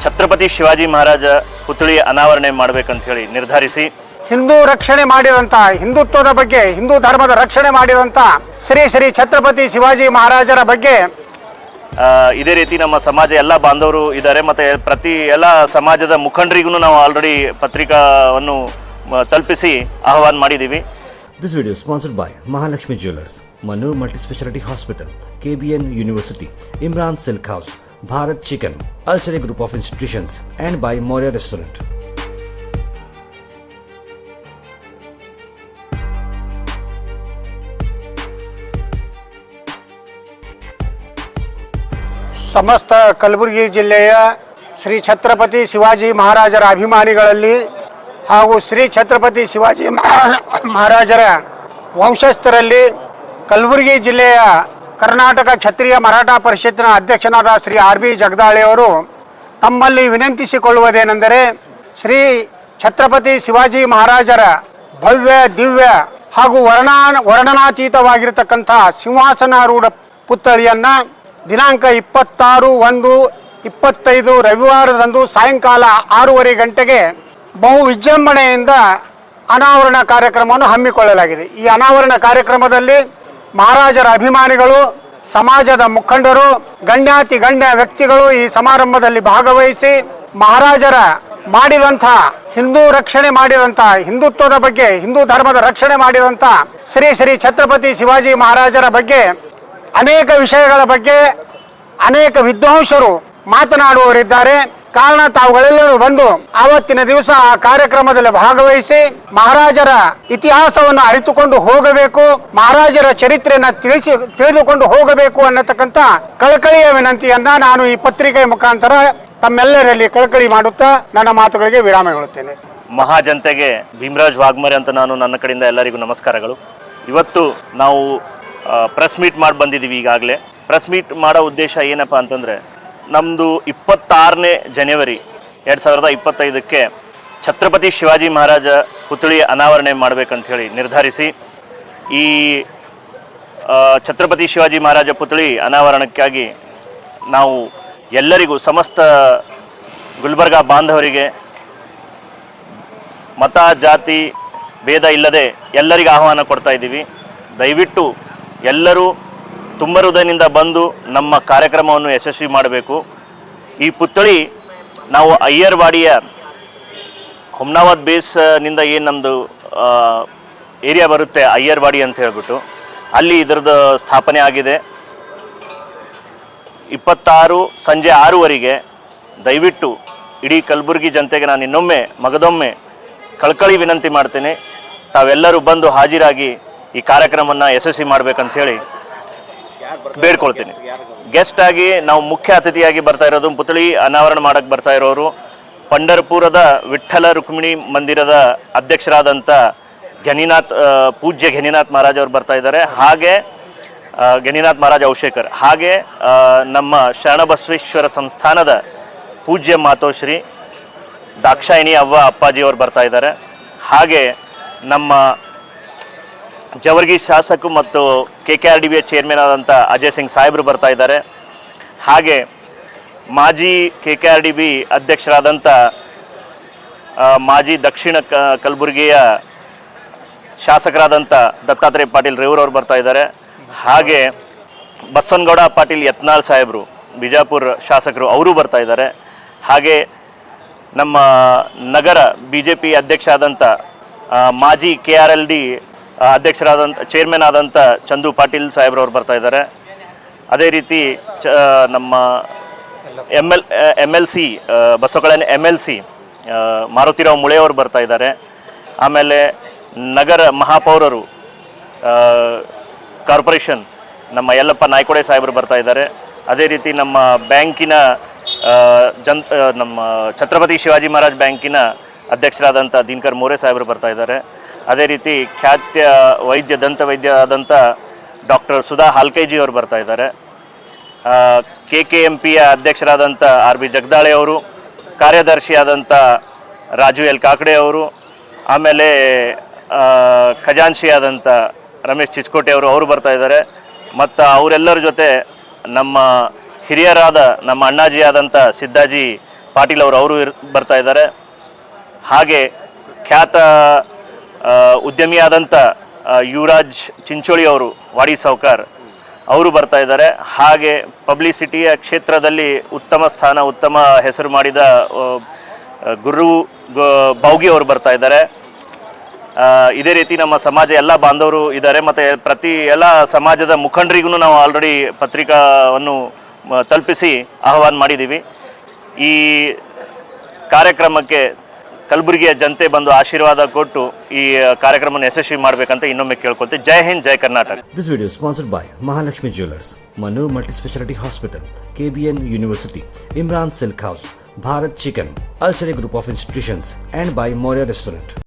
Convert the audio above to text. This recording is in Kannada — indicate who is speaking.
Speaker 1: ಛತ್ರಪತಿ ಶಿವಾಜಿ ಮಹಾರಾಜ ಪುತ್ಥಳಿ ಅನಾವರಣೆ ಮಾಡಬೇಕಂತ ಹೇಳಿ ನಿರ್ಧರಿಸಿ
Speaker 2: ಹಿಂದೂ ರಕ್ಷಣೆ ಮಾಡಿದಂಥ ಹಿಂದುತ್ವದ ಬಗ್ಗೆ ಹಿಂದೂ ಧರ್ಮದ ರಕ್ಷಣೆ ಮಾಡಿದಂಥ ಶ್ರೀ ಶ್ರೀ ಛತ್ರಪತಿ ಶಿವಾಜಿ ಮಹಾರಾಜರ ಬಗ್ಗೆ
Speaker 1: ಇದೇ ರೀತಿ ನಮ್ಮ ಸಮಾಜ ಎಲ್ಲ ಬಾಂಧವರು ಇದ್ದಾರೆ ಮತ್ತು ಪ್ರತಿ ಎಲ್ಲ ಸಮಾಜದ ಮುಖಂಡರಿಗೂ ನಾವು ಆಲ್ರೆಡಿ ಪತ್ರಿಕಾವನ್ನು ತಲುಪಿಸಿ ಆಹ್ವಾನ ಮಾಡಿದ್ದೀವಿ.
Speaker 3: This video is sponsored by Mahalakshmi Jewelers, Manur Multispeciality Hospital, KBN University, Imran Silk House, Bharat Chicken, Alchemy Group of Institutions, and by Moria Restaurant.
Speaker 2: ಸಮಸ್ತ ಕಲಬುರಗಿ ಜಿಲ್ಲೆಯ ಶ್ರೀ ಛತ್ರಪತಿ ಶಿವಾಜಿ ಮಹಾರಾಜರ ಅಭಿಮಾನಿಗಳಲ್ಲಿ ಹಾಗೂ ಶ್ರೀ ಛತ್ರಪತಿ ಶಿವಾಜಿ ಮಹಾರಾಜರ ವಂಶಸ್ಥರಲ್ಲಿ ಕಲಬುರಗಿ ಜಿಲ್ಲೆಯ ಕರ್ನಾಟಕ ಕ್ಷತ್ರಿಯ ಮರಾಠ ಪರಿಷತ್ತಿನ ಅಧ್ಯಕ್ಷನಾದ ಶ್ರೀ ಆರ್ ಬಿ ಜಗದಾಳೆಯವರು ತಮ್ಮಲ್ಲಿ ವಿನಂತಿಸಿಕೊಳ್ಳುವುದೇನೆಂದರೆ ಶ್ರೀ ಛತ್ರಪತಿ ಶಿವಾಜಿ ಮಹಾರಾಜರ ಭವ್ಯ ದಿವ್ಯ ಹಾಗೂ ವರ್ಣನಾತೀತವಾಗಿರತಕ್ಕಂಥ ಸಿಂಹಾಸನಾರೂಢ ಪುತ್ಥಳಿಯನ್ನು ದಿನಾಂಕ 26/1/25 ರವಿವಾರದಂದು ಸಾಯಂಕಾಲ 6:30 ಗಂಟೆಗೆ ಬಹು ವಿಜೃಂಭಣೆಯಿಂದ ಅನಾವರಣ ಕಾರ್ಯಕ್ರಮವನ್ನು ಹಮ್ಮಿಕೊಳ್ಳಲಾಗಿದೆ. ಈ ಅನಾವರಣ ಕಾರ್ಯಕ್ರಮದಲ್ಲಿ ಮಹಾರಾಜರ ಅಭಿಮಾನಿಗಳು, ಸಮಾಜದ ಮುಖಂಡರು, ಗಣ್ಯ ವ್ಯಕ್ತಿಗಳು ಈ ಸಮಾರಂಭದಲ್ಲಿ ಭಾಗವಹಿಸಿ ಮಹಾರಾಜರ ಮಾಡಿದಂಥ ಹಿಂದೂ ರಕ್ಷಣೆ ಮಾಡಿದಂಥ ಹಿಂದುತ್ವದ ಬಗ್ಗೆ ಹಿಂದೂ ಧರ್ಮದ ರಕ್ಷಣೆ ಮಾಡಿದಂಥ ಶ್ರೀ ಶ್ರೀ ಛತ್ರಪತಿ ಶಿವಾಜಿ ಮಹಾರಾಜರ ಬಗ್ಗೆ ಅನೇಕ ವಿಷಯಗಳ ಬಗ್ಗೆ ಅನೇಕ ವಿದ್ವಾಂಸರು ಮಾತನಾಡುವವರಿದ್ದಾರೆ. ಕಾರಣ ತಾವುಗಳೆಲ್ಲರೂ ಬಂದು ಆವತ್ತಿನ ದಿವಸ ಆ ಕಾರ್ಯಕ್ರಮದಲ್ಲಿ ಭಾಗವಹಿಸಿ ಮಹಾರಾಜರ ಇತಿಹಾಸವನ್ನು ಅರಿತುಕೊಂಡು ಹೋಗಬೇಕು, ಮಹಾರಾಜರ ಚರಿತ್ರೆಯನ್ನು ತಿಳಿದುಕೊಂಡು ಹೋಗಬೇಕು ಅನ್ನತಕ್ಕಂಥ ಕಳಕಳಿಯ ವಿನಂತಿಯನ್ನ ನಾನು ಈ ಪತ್ರಿಕೆಯ ಮುಖಾಂತರ ತಮ್ಮೆಲ್ಲರಲ್ಲಿ ಕಳಕಳಿ ಮಾಡುತ್ತಾ ನನ್ನ ಮಾತುಗಳಿಗೆ ವಿರಾಮ ಹೇಳುತ್ತೇನೆ.
Speaker 1: ಮಹಾಜನತೆಗೆ ಭೀಮರಾಜ್ ವಾಗ್ಮರೆ ಅಂತ ನಾನು ನನ್ನ ಕಡೆಯಿಂದ ಎಲ್ಲರಿಗೂ ನಮಸ್ಕಾರಗಳು. ಇವತ್ತು ನಾವು ಪ್ರೆಸ್ ಮೀಟ್ ಮಾಡಿ ಬಂದಿದ್ದೀವಿ. ಈಗಾಗಲೇ ಪ್ರೆಸ್ ಮೀಟ್ ಮಾಡೋ ಉದ್ದೇಶ ಏನಪ್ಪ ಅಂತಂದರೆ, ನಮ್ಮದು 26ನೇ ಜನವರಿ 2025ಕ್ಕೆ ಛತ್ರಪತಿ ಶಿವಾಜಿ ಮಹಾರಾಜ ಪುತ್ಥಳಿ ಅನಾವರಣೆ ಮಾಡಬೇಕಂತ ಹೇಳಿ ನಿರ್ಧರಿಸಿ ಈ ಛತ್ರಪತಿ ಶಿವಾಜಿ ಮಹಾರಾಜ ಪುತ್ಥಳಿ ಅನಾವರಣಕ್ಕಾಗಿ ನಾವು ಎಲ್ಲರಿಗೂ ಸಮಸ್ತ ಗುಲ್ಬರ್ಗಾ ಬಾಂಧವರಿಗೆ ಮತ ಜಾತಿ ಭೇದ ಇಲ್ಲದೆ ಎಲ್ಲರಿಗೂ ಆಹ್ವಾನ ಕೊಡ್ತಾ ಇದ್ದೀವಿ. ದಯವಿಟ್ಟು ಎಲ್ಲರೂ ತುಂಬ ಹೃದಯದಿಂದ ಬಂದು ನಮ್ಮ ಕಾರ್ಯಕ್ರಮವನ್ನು ಯಶಸ್ವಿ ಮಾಡಬೇಕು. ಈ ಪುತ್ಥಳಿ ನಾವು ಅಯ್ಯರ್ವಾಡಿಯ ಹುಮ್ನಾಬಾದ್ ಬೇಸ್ನಿಂದ ಏನು ನಮ್ಮದು ಏರಿಯಾ ಬರುತ್ತೆ ಅಯ್ಯರ್ವಾಡಿ ಅಂತ ಹೇಳ್ಬಿಟ್ಟು ಅಲ್ಲಿ ಇದರದ್ದು ಸ್ಥಾಪನೆ ಆಗಿದೆ. 26 ಸಂಜೆ 6:00 ದಯವಿಟ್ಟು ಇಡೀ ಕಲಬುರಗಿ ಜನತೆಗೆ ನಾನು ಇನ್ನೊಮ್ಮೆ ಮಗದೊಮ್ಮೆ ಕಳಕಳಿ ವಿನಂತಿ ಮಾಡ್ತೇನೆ, ತಾವೆಲ್ಲರೂ ಬಂದು ಹಾಜರಾಗಿ ಈ ಕಾರ್ಯಕ್ರಮವನ್ನು ಯಶಸ್ವಿ ಮಾಡಬೇಕಂತ ಹೇಳಿ ಬೇಡ್ಕೊಳ್ತೀನಿ. ಗೆಸ್ಟ್ ಆಗಿ ನಾವು ಮುಖ್ಯ ಅತಿಥಿಯಾಗಿ ಬರ್ತಾ ಇರೋದು, ಪುತ್ಥಳಿ ಅನಾವರಣ ಮಾಡಕ್ಕೆ ಬರ್ತಾ ಇರೋರು ಪಂಢರಪುರದ ವಿಠ್ಠಲ ರುಕ್ಮಿಣಿ ಮಂದಿರದ ಅಧ್ಯಕ್ಷರಾದಂಥ ಪೂಜ್ಯ ಘನಿನಾಥ್ ಮಹಾರಾಜ್ ಅವರು ಬರ್ತಾ ಇದ್ದಾರೆ. ಹಾಗೆ ಘನಿನಾಥ್ ಮಹಾರಾಜ್ ಔಷೇಕರ್, ಹಾಗೆ ನಮ್ಮ ಶರಣಬಸವೇಶ್ವರ ಸಂಸ್ಥಾನದ ಪೂಜ್ಯ ಮಾತೋಶ್ರೀ ದಾಕ್ಷಾಯಿಣಿ ಅವ್ವ ಅಪ್ಪಾಜಿಯವರು ಬರ್ತಾ ಇದ್ದಾರೆ. ಹಾಗೆ ನಮ್ಮ ಜವರ್ಗಿ ಶಾಸಕ ಮತ್ತು KKRDB ಚೇರ್ಮನ್ ಆದಂಥ ಅಜಯ್ ಸಿಂಗ್ ಸಾಹೇಬರು ಬರ್ತಾ ಇದ್ದಾರೆ. ಹಾಗೆ ಮಾಜಿ KKRDB ಅಧ್ಯಕ್ಷರಾದಂಥ ಮಾಜಿ ದಕ್ಷಿಣ ಕಲಬುರಗಿಯ ಶಾಸಕರಾದಂಥ ದತ್ತಾತ್ರೇಯ ಪಾಟೀಲ್ ರೇವೂರವ್ರು ಬರ್ತಾ ಇದ್ದಾರೆ. ಹಾಗೆ ಬಸವನಗೌಡ ಪಾಟೀಲ್ ಯತ್ನಾಳ್ ಸಾಹೇಬರು ಬಿಜಾಪುರ ಶಾಸಕರು ಅವರು ಬರ್ತಾ ಇದ್ದಾರೆ. ಹಾಗೆ ನಮ್ಮ ನಗರ BJP ಅಧ್ಯಕ್ಷ ಆದಂಥ ಮಾಜಿ KRLD ಅಧ್ಯಕ್ಷರಾದಂಥ ಚೇರ್ಮನ್ ಆದಂಥ ಚಂದು ಪಾಟೀಲ್ ಸಾಹೇಬ್ರವ್ರು ಬರ್ತಾ ಇದ್ದಾರೆ. ಅದೇ ರೀತಿ ನಮ್ಮ MLC ಬಸವಕಲ್ಯಾಣ MLC ಮಾರುತಿರಾವ್ ಮುಳೆಯವರು ಬರ್ತಾ ಇದ್ದಾರೆ. ಆಮೇಲೆ ನಗರ ಮಹಾಪೌರರು ಕಾರ್ಪೊರೇಷನ್ ನಮ್ಮ ಯಲ್ಲಪ್ಪ ನಾಯ್ಕೋಡೆ ಸಾಹೇಬರು ಬರ್ತಾ ಇದ್ದಾರೆ. ಅದೇ ರೀತಿ ನಮ್ಮ ಬ್ಯಾಂಕಿನ ನಮ್ಮ ಛತ್ರಪತಿ ಶಿವಾಜಿ ಮಹಾರಾಜ್ ಬ್ಯಾಂಕಿನ ಅಧ್ಯಕ್ಷರಾದಂಥ ದಿನಕರ್ ಮೋರೆ ಸಾಹೇಬರು ಬರ್ತಾ ಇದ್ದಾರೆ. ಅದೇ ರೀತಿ ಖ್ಯಾತ್ಯ ದಂತ ವೈದ್ಯ ಆದಂಥ ಡಾಕ್ಟರ್ ಸುಧಾ ಹಾಲ್ಕೈಜಿ ಅವರು ಬರ್ತಾ ಇದ್ದಾರೆ. KKMPಯ ಅಧ್ಯಕ್ಷರಾದಂಥ ಆರ್ ಬಿ ಜಗದಾಳೆ ಅವರು, ಕಾರ್ಯದರ್ಶಿಯಾದಂಥ ರಾಜು ಎಲ್ ಕಾಕಡೆ ಅವರು, ಆಮೇಲೆ ಖಜಾನ್ಶಿಯಾದಂಥ ರಮೇಶ್ ಚಿಚ್ಕೋಟೆ ಅವರು ಬರ್ತಾ ಇದ್ದಾರೆ. ಮತ್ತು ಅವರೆಲ್ಲರ ಜೊತೆ ನಮ್ಮ ಹಿರಿಯರಾದ ನಮ್ಮ ಅಣ್ಣಾಜಿಯಾದಂಥ ಸಿದ್ದಾಜಿ ಪಾಟೀಲ್ ಅವರು ಬರ್ತಾ ಇದ್ದಾರೆ. ಹಾಗೆ ಖ್ಯಾತ ಉದ್ಯಮಿಯಾದಂಥ ಯುವರಾಜ್ ಚಿಂಚೋಳಿ ಅವರು, ವಾಡಿ ಸಾವ್ಕಾರ್ ಅವರು ಬರ್ತಾ ಇದ್ದಾರೆ. ಹಾಗೆ ಪಬ್ಲಿಸಿಟಿಯ ಕ್ಷೇತ್ರದಲ್ಲಿ ಉತ್ತಮ ಹೆಸರು ಮಾಡಿದ ಗುರು ಬೌಗಿ ಅವರು ಬರ್ತಾ ಇದ್ದಾರೆ. ಇದೇ ರೀತಿ ನಮ್ಮ ಸಮಾಜ ಎಲ್ಲ ಬಾಂಧವರು ಇದ್ದಾರೆ. ಮತ್ತು ಎಲ್ಲ ಸಮಾಜದ ಮುಖಂಡರಿಗೂ ನಾವು ಆಲ್ರೆಡಿ ಪತ್ರಿಕಾವನ್ನು ತಲುಪಿಸಿ ಆಹ್ವಾನ ಮಾಡಿದ್ದೀವಿ. ಈ ಕಾರ್ಯಕ್ರಮಕ್ಕೆ ಕಲಬುರಗಿಯ ಜನತೆ ಬಂದು ಆಶೀರ್ವಾದ ಕೊಟ್ಟು ಈ ಕಾರ್ಯಕ್ರಮವನ್ನು ಯಶಸ್ವಿ ಮಾಡಬೇಕಂತ ಇನ್ನೊಮ್ಮೆ ಕೇಳ್ಕೊಳ್ತೀವಿ. ಜೈ ಹಿಂದ್, ಜೈ Karnataka.
Speaker 3: This video is sponsored by Mahalakshmi Jewelers, Manu Multispeciality Hospital, KBN University, Imran Silk House, Bharat Chicken, Alchemy Group of Institutions, and by Moria Restaurant.